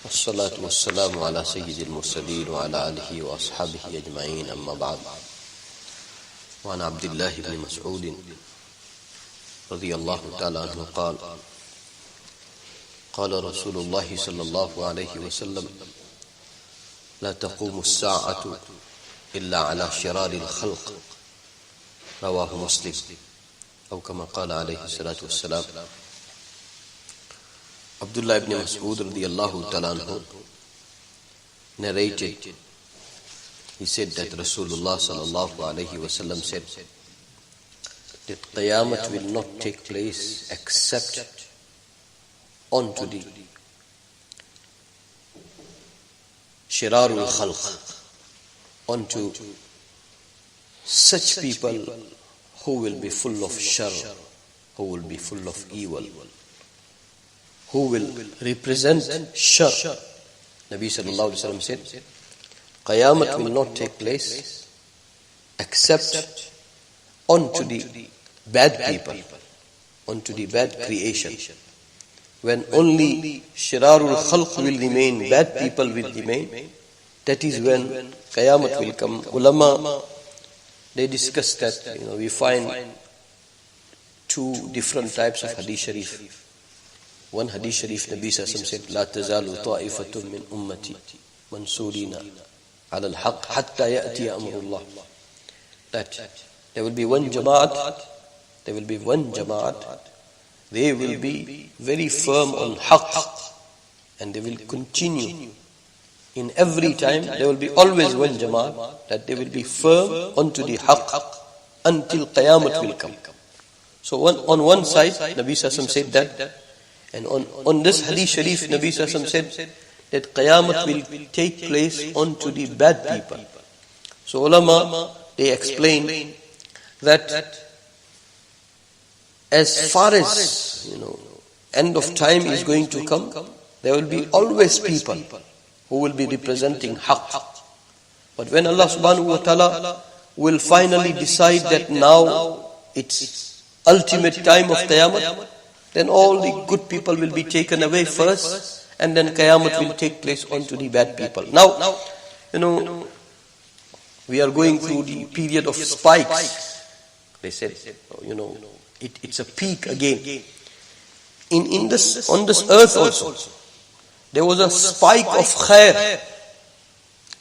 والصلاة والسلام على سيد المرسلين وعلى آله وأصحابه أجمعين أما بعد وعن عبد الله بن مسعود رضي الله تعالى عنه قال قال رسول الله صلى الله عليه وسلم لا تقوم الساعة إلا على شرار الخلق رواه مسلم أو كما قال عليه الصلاة والسلام. Abdullah ibn Mas'ud radiyallahu ta'ala anhu narrated, he said that Rasulullah sallallahu alayhi wa sallam said that Qiyamat will not take place except onto the shirarul khalq, onto such people who will be full of shar, who will be full of evil, who will represent shar. Nabi sallallahu alaihi wasallam said, Qiyamat will not take place except onto the bad people, onto the bad creation. When only shirarul khalq will remain, bad people will remain, that is when Qiyamat will come. Ulama, they discuss that, we find two different types of hadith sharif. One hadith sharif, Nabi sallallahu alaihi wasallam said, لا تزال طائفة من أمتي منصورين على الحق حتى يأتي أمر الله. That there will be one jamaat, they will be very firm on haqq, and they will continue. In every time, there will be always one jamaat, that they will be firm onto the haqq until Qiyamat will come. So on one side, Nabi sallallahu alaihi wasallam said that. And on this hadith sharif, Nabi sallallahu alaihi wasallam said that Qiyamat will take place onto the bad people. So ulama, they explain that as far as end of time is going to come, there will be always people who will be representing haqq. But when Allah subhanahu wa ta'ala will finally decide that now it's ultimate time of Qiyamat, then all the good people will be taken away first, and then Qiyamat will take place onto the bad people. Now, we are going through the period of spikes. They said, it's a peak again. On this earth also, there was a spike of khair.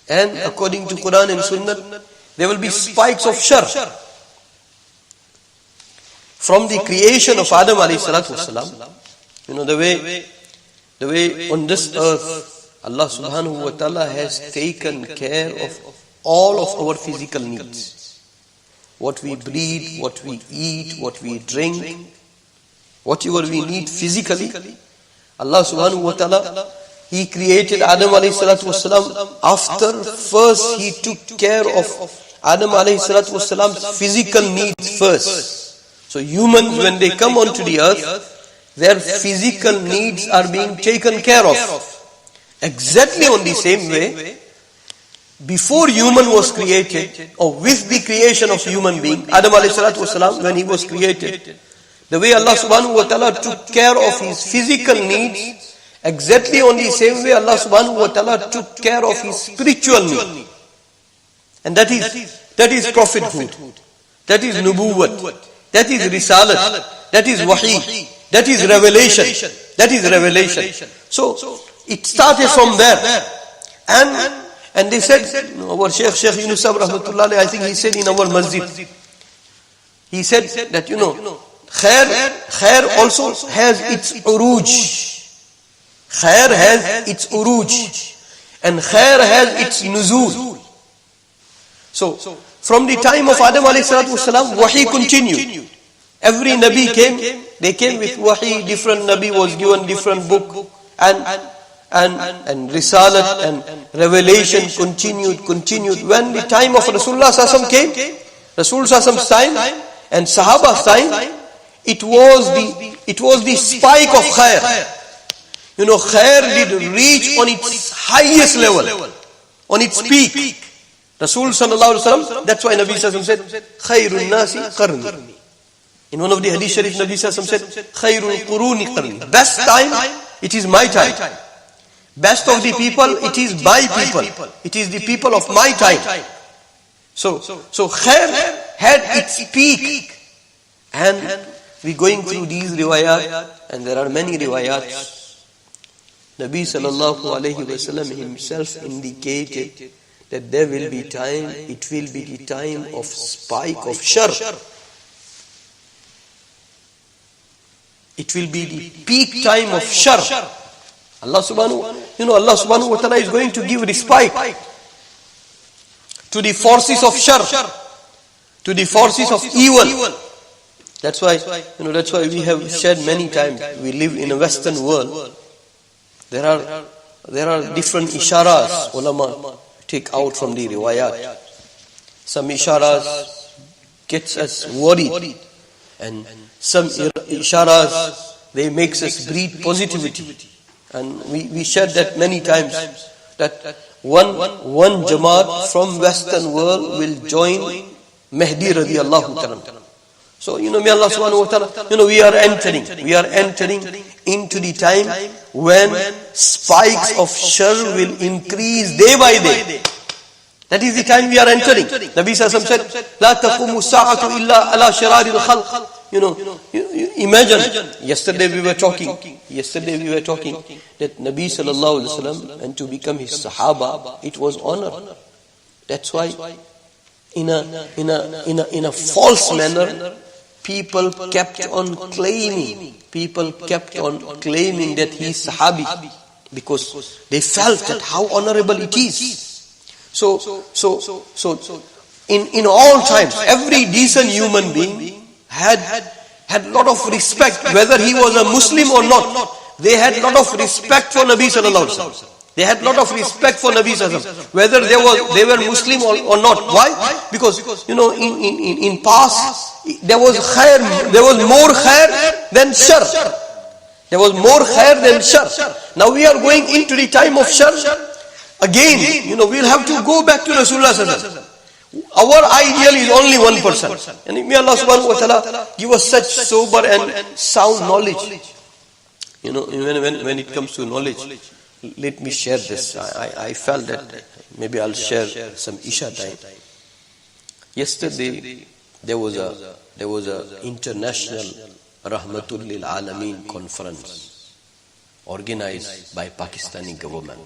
And according to Quran and Sunnah, there will be spikes of shar. From the creation of Adam alayhi salatu wasalam, the way on this earth, Allah subhanahu wa ta'ala has taken care of all of our physical needs. What we breathe, what we eat, what we drink, whatever we need physically, Allah subhanahu wa ta'ala, He created Adam alayhi salatu wasalam. After first He took care of Adam alayhi salatu wasalam's physical needs first. So humans, when they come onto the earth, their physical needs are being taken care of. Exactly on the same way, before human was created, or with the creation of human being, Adam alayhi salatu wasalam, when he was created, the way Allah subhanahu wa ta'ala took care of his physical needs, exactly on the same way Allah subhanahu wa ta'ala took care of his spiritual needs. And that is prophethood, that is nubuwwat, that is risalat, that is wahi, that is revelation. So it started from there. And they said, our Shaykh Yunus rahmatullah, I think he said in our masjid, he said that khair also has its uruj. Khair has its uruj, and khair has its nuzul. So from the time of Adam alayhi salatu wasalam, wahi continued. Every Nabi came, they came with wahi. Different Nabi was given different book, and risalat and revelation continued. When the time of Rasulullah sallallahu alaihi wasallam came, Rasul sallallahu alaihi wasallam's time and Sahaba's time, it was the spike of khair. Khair did reach on its highest level, on its peak. Rasul sallallahu alaihi wasallam, that's why Nabi sallallahu alaihi wasallam said, Khairun nasi qarni. In one of the hadith sharif, Nabi sallallahu alaihi wasallam said, Khairul quruni qarni. Best time, it is my time. Best of the people, it is my people. It is the people of my time. So khair had its peak. And we're going through these riwayat, and there are many riwayat. Nabi sallallahu alayhi wasallam himself indicated that there will be time, it will be the time of spike of shar. It will be the peak time of shar. Allah subhanahu wa ta'ala is going to give respite to the forces of shar, to the forces of evil. That's why we have shared many times. We live in a Western world. There are different isharas ulama take out from the riwayat. Some isharas gets us worried, and some isharas they makes us breathe positivity. And we shared that many times, that one Jamaat from Western world will join Mahdi radiyallahu ta'ala. So, may Allah subhanahu wa ta'ala, we are entering into the time when spikes of shar will increase day by day. That is the time we are entering. Nabi Sallallahu Alaihi Wasallam said, "La taqumu sa'atu illa ala shirari al-khalq." Imagine, yesterday we were talking that Nabi Sallallahu Alaihi Wasallam, and to become his Sahaba, it was honor. That's why, in a false manner, people kept on claiming that he is Sahabi, because they felt that how honorable it is. So in all times, every decent human being had lot of respect, whether he was a Muslim or not. They had lot of respect for Nabi Sallallahu Alaihi Wasallam. They had lot of respect for Nabi Sallallahu Alaihi Wasallam, whether they were Muslim or not. Why? Because in past there was more khair than shar. There was more khair than shar. Now we are going into the time of shar. Again, we'll have to go back to Rasulullah sallallahu alaihi wasallam. Our ideal is only one person. And may Allah subhanahu wa ta'ala give us such sober and sound knowledge. When it comes to knowledge, let me share this. I felt that maybe I'll share some Isha time. Yesterday, there was a international Rahmatul Lil Alameen conference organized by Pakistani government.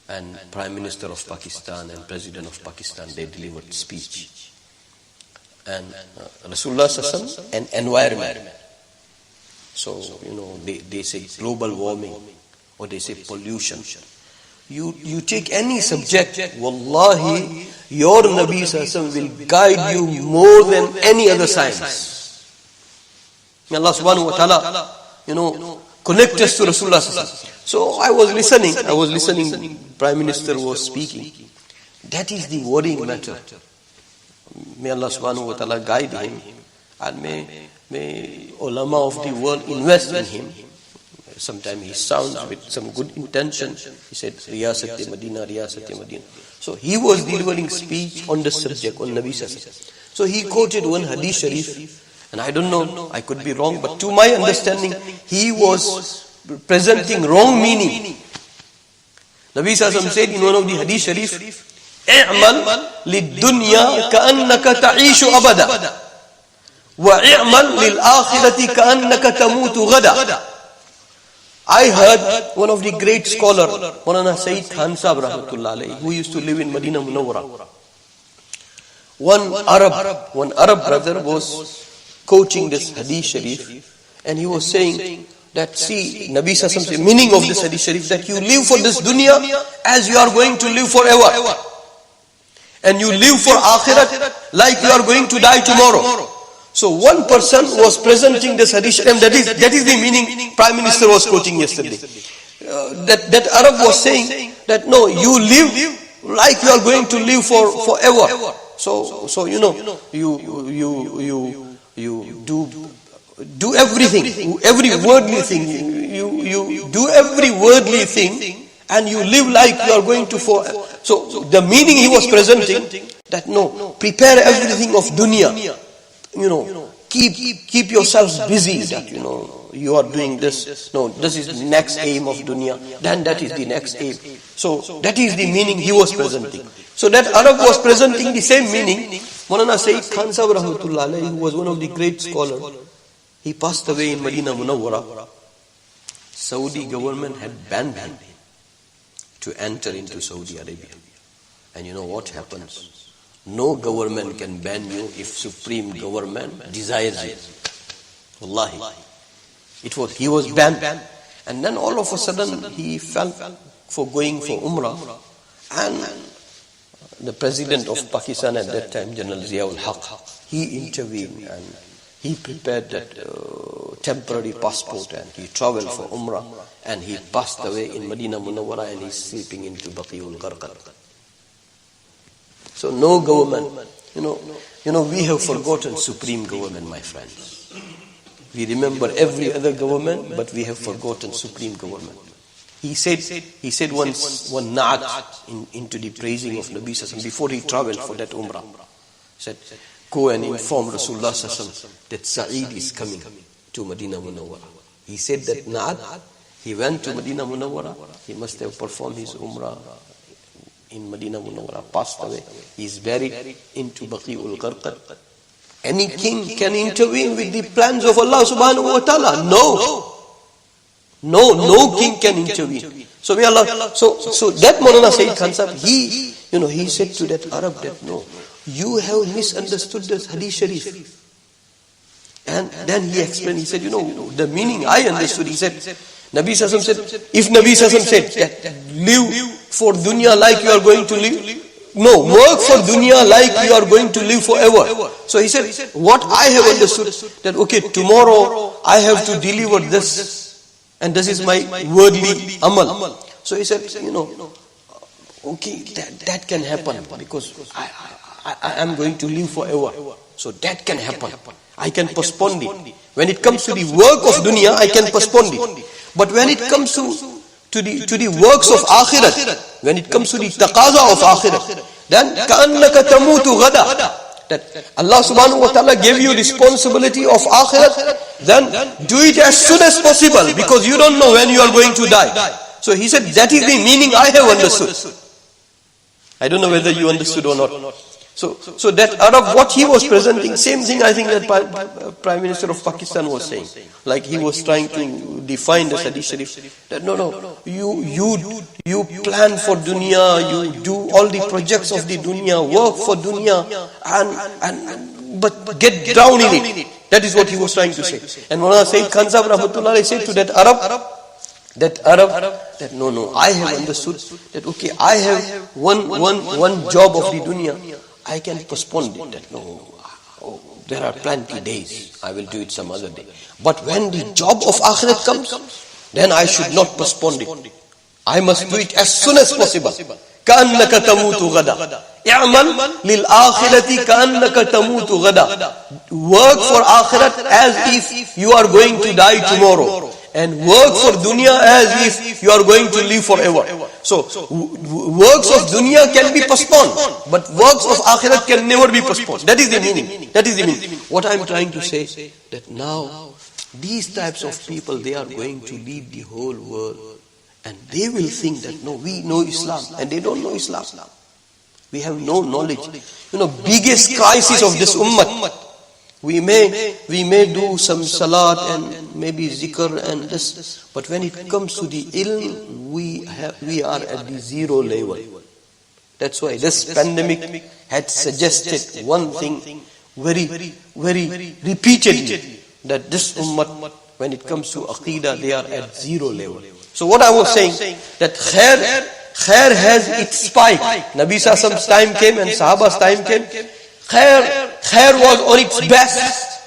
And Prime Minister of Pakistan and President of Pakistan, they delivered speech. And Rasulullah Sallallahu and environment. So, they say global warming, or they say pollution. You take any subject, wallahi, your Nabi Sallallahu will guide you more than any other science. May Allah subhanahu wa ta'ala, connect us to Rasulullah Sallallahu. So I was listening, Prime Minister was speaking. That is the worrying matter. May Allah subhanahu wa ta'ala guide him, and may ulama of the world invest in him. Sometimes he sounds with some good intention. He said, Riyasat-e Madina, Riyasat-e Madina. So he was delivering speech on the subject, on Nabi Sallallahu. So he quoted one hadith shareef, and I don't know, I could be wrong, but to my understanding, he was presenting wrong meaning. Nabi Sallallahu said in one of the hadith shareef, "I'mal lid-dunya ka'annaka ta'ishu abada, wa i'mal lil-akhirati ka'annaka tamutu ghada." I heard one of the great scholar, Maulana Sayyid Khan Sahib rahmatullah alayhi, who used to live in Madinah Munawwara. One Arab brother was quoting this hadith shareef, and he was saying that, see, Nabi Sallallahu Alaihi Wasallam, meaning of this hadith shareef, that you live for this dunya as you are going to live forever, and you live for akhirat like you are going to die tomorrow. So one person was presenting this hadith shareef, that is the meaning Prime Minister was quoting yesterday. That Arab was saying that no, you live like you are going to live forever. So you do everything, every worldly thing. You do every worldly thing, and you live like you are going to So the meaning he was presenting, that no, prepare everything of dunya. Keep yourselves busy. That you are doing this. No, this is the next aim of dunya. Then that is the next aim. So that is the meaning he was presenting. So that Arab was presenting the same meaning. Maulana Sayyid Khan Sahib Rahmatullah Alayhi, who was one of the great scholars, he passed away in Medina Munawwara. Saudi government had banned him to enter into Saudi Arabia. And you know what happens? No government can ban you if supreme government desires you. Wallahi. He was banned. And then all of a sudden he felt for going for Umrah. And the president of Pakistan at that time, General Ziaul Haq, he intervened and he prepared that temporary passport and he traveled for Umrah and he passed away in Medina Munawwara and he's sleeping into Baqiul Gharqad. So no government, you know, we have forgotten supreme government, my friends. We remember every other government, but we have forgotten supreme government. He said once one na'at into the praising of Nabi Sallallahu before he traveled for that Umrah. Said, go and inform Rasulullah Sallallahu that Sa'id is coming to Medina Munawwara. He said that na'at, he went to Medina Munawwara, he must have performed his Umrah in Medina Munawwara, passed away. He is buried into Baqiul Gharqad. Any king can intervene with the plans of Allah subhanahu wa ta'ala. No king can intervene. So that Maulana Sayyid Khan Sahib, he said to that Arab that no, you have misunderstood this hadith sharif. And then he explained, he said, the meaning I understood, he said, Nabi Sallallahu said, if Nabi Sallallahu said that live for dunya like you are going to live, no, work for dunya like you are going to live forever. So he said, what I have understood, that okay, tomorrow I have to deliver this, and this is my worldly amal. So he said, okay, that can happen, because I am going to live forever. So that can happen. I can postpone it. When it comes to the work of dunya, I can postpone it. But when it comes to the works of akhirat, when it comes to the taqaza of akhirat, then ka'annaka tamutu ghada, that Allah subhanahu wa ta'ala gave you responsibility of akhirat, then do it as soon as possible, because you don't know when you are going to die. So he said, that is the meaning I have understood. I don't know whether you understood or not. So that Arab, what he was presenting, same thing I think that Prime Minister of Pakistan was saying. Like he was trying to define the hadith sharif. That no, you plan for dunya, you do all the projects of the dunya, work for dunya, but get down in it. That is what he was trying to say. And Maulana Sayyid Khan Sahib Rahmatullah said to that Arab, that no, I have understood that okay, I have one job of the dunya. I can postpone it. That there are plenty days. I will do it some other day. But when the job of akhirat comes, then I should not postpone it. I must do it as soon as possible. كَأَنَّكَ تَمُوتُ غَدًا اعْمَلْ لِلْآخِرَةِ كَأَنَّكَ تَمُوتُ غَدًا. Work for akhirat as if you are going to die tomorrow. And work for dunya as if you are going to live forever. So, works of dunya can be postponed, but works of akhirat can never be postponed. That is the meaning. What I am trying to say, that now, these types of people, they are going to lead the whole world. And they will think that, no, we know Islam, and they don't know Islam. We have no knowledge. Biggest crisis of this ummah. We may do some salat and maybe zikr and this, but when it comes to the ilm, we are at the zero level. That's why this pandemic had suggested one thing very repeatedly, that this ummah, when it comes to aqidah, they are at zero level. So what I was saying, that khair has its spike. Nabi Sallallahu time came and Sahaba's time came. Khair was on its best,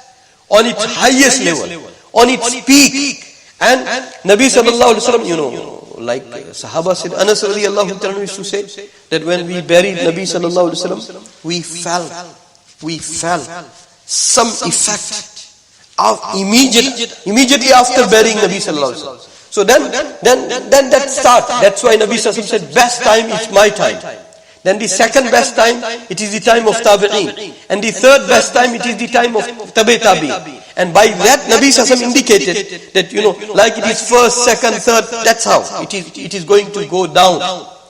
on its highest level, on its peak. And Nabi Sallallahu Alaihi Wasallam, like Sahaba said, Anas radiyallahu ta'ala used to say that when we buried Nabi Sallallahu Alaihi Wasallam, we felt some effect of immediately after burying Nabi Sallallahu Alaihi Wasallam. So then that start. That's why Nabi Sallallahu Alaihi Wasallam said, best time is my time. Then the second best time, it is the time of tabi'een. And the third best time, it is the time of tabi'. And by that, Nabi Sallallahu indicated that, like it is first, second, third, that's how. It is going to go down.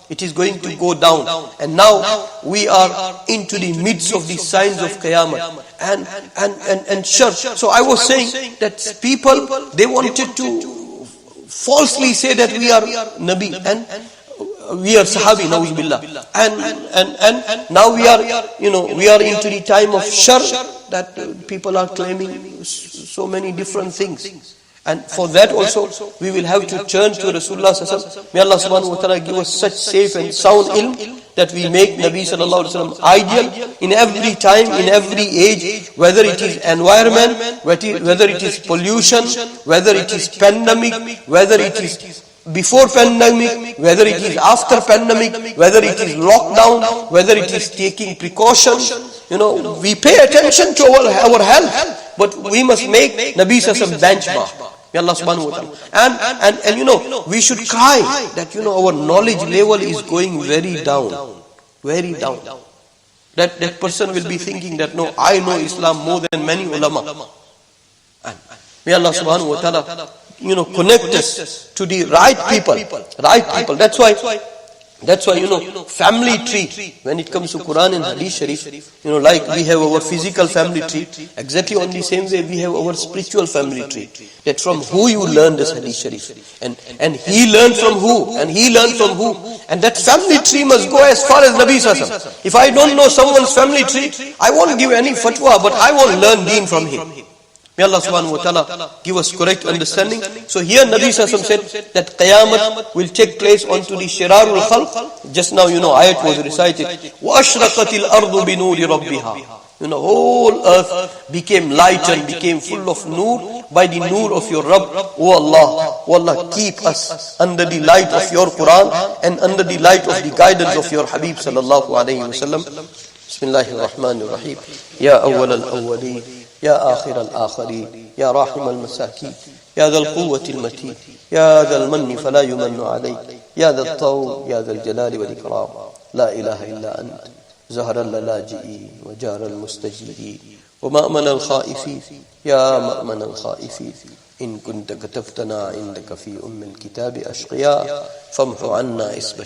It is going to go down. And now we are into the midst of the signs of Qiyamah. And sure. So I was saying that people, they wanted to falsely say that we are Nabi and we are Sahabi, na'uz billah. And now we are into the time of shar, that people are claiming so many different things. And for that also, we will have to turn to Rasulullah sallallahu alaihi wasallam. May Allah subhanahu wa ta'ala give us such safe and sound ilm that we make Nabi sallallahu alaihi wasallam ideal in every time, in every age, whether it is environment, whether it is pollution, whether it is pandemic, whether it is before pandemic, whether it is after pandemic, whether it is lockdown, whether it is taking precautions. We pay attention to our health, but we must make Nabi sallallahu alaihi wasallam benchmark. May Allah subhanahu wa ta'ala. And we should cry that our knowledge level is going very down. Very down. That person will be thinking that no, I know Islam more than many ulama. And may Allah subhanahu wa ta'ala connect us to the right people. Right people. That's why family tree, when it comes to Quran and Hadith Sharif, like we have our physical family tree, exactly on the same way we have our spiritual family tree. That from who you learn this Hadith Sharif. And he learned from who? And he learned from who? And that family tree must go as far as Nabi Sallallahu Alaihi Wasallam. If I don't know someone's family tree, I won't give any fatwa, but I won't learn deen from him. May Allah subhanahu wa ta'ala give us correct understanding. So here Nabi Sallallahu Alaihi Wasallam said that Qiyamat will take place onto the shirarul khalq. Just now, ayat was recited. وَأَشْرَقَتِ الْأَرْضُ بِنُورِ رَبِّهَا. Whole earth became light and became full of nur by the nur of your Rabb. Oh Allah, keep us under the light of your Quran and under the light of the guidance of your Habib sallallahu alayhi wa sallam. Bismillahir Rahmanir Rahim. Ya awwal al-awwalin, ya akhir al-akhirin, ya rahim al-masakin, ya dhal quwwati al-matin, ya dhal manni fala yumannu alayk, ya dhal tawl, ya dhal jalali wal ikram. La ilaha illa ant. زهر الللاجئين وجار المستجيبين ومأمن الخائفين يا مأمن الخائفين إن كنت كتبتنا عندك في الكتاب أشقياء فامح عنا اسم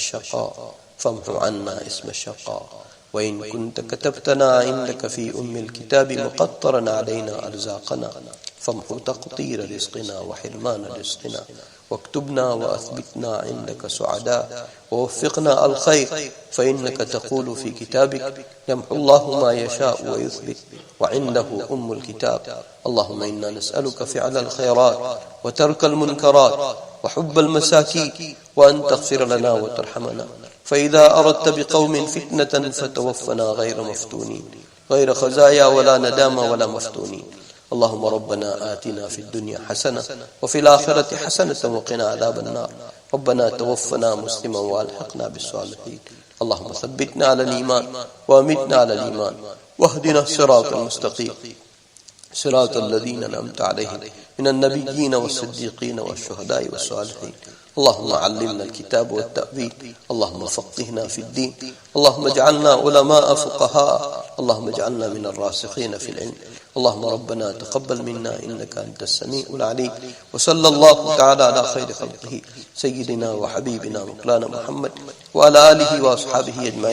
الشقاء وإن كنت كتبتنا عندك في الكتاب مقطرا علينا أرزاقنا فامح تقطير رزقنا وحرمان رزقنا واكتبنا وأثبتنا عندك سعداء ووفقنا الخير فإنك تقول في كتابك يمحو الله ما يشاء ويثبت وعنده الكتاب. اللهم إنا نسألك فعل الخيرات وترك المنكرات وحب المساكين وأن تغفر لنا وترحمنا فإذا أردت بقوم فتنة فتوفنا غير مفتونين غير خزايا ولا ندامة ولا مفتونين. اللهم ربنا آتنا في الدنيا حسنة وفي الآخرة حسنة وقنا عذاب النار. ربنا توفنا مسلما والحقنا بالصالحين. اللهم ثبتنا على الإيمان وأمتنا على الإيمان واهدنا الصراط المستقيم صراط الذين أنعمت عليهم من النبيين والصديقين والشهداء والصالحين. اللهم علمنا الكتاب والتأويل. اللهم فقهنا في الدين. اللهم اجعلنا علماء فقهاء. اللهم اجعلنا من الراسخين في العلم. اللهم ربنا تقبل منا إنك أنت السميع العليم. وصلى الله تعالى على خير خلقه سيدنا وحبيبنا مولانا محمد وعلى آله وأصحابه أجمعين.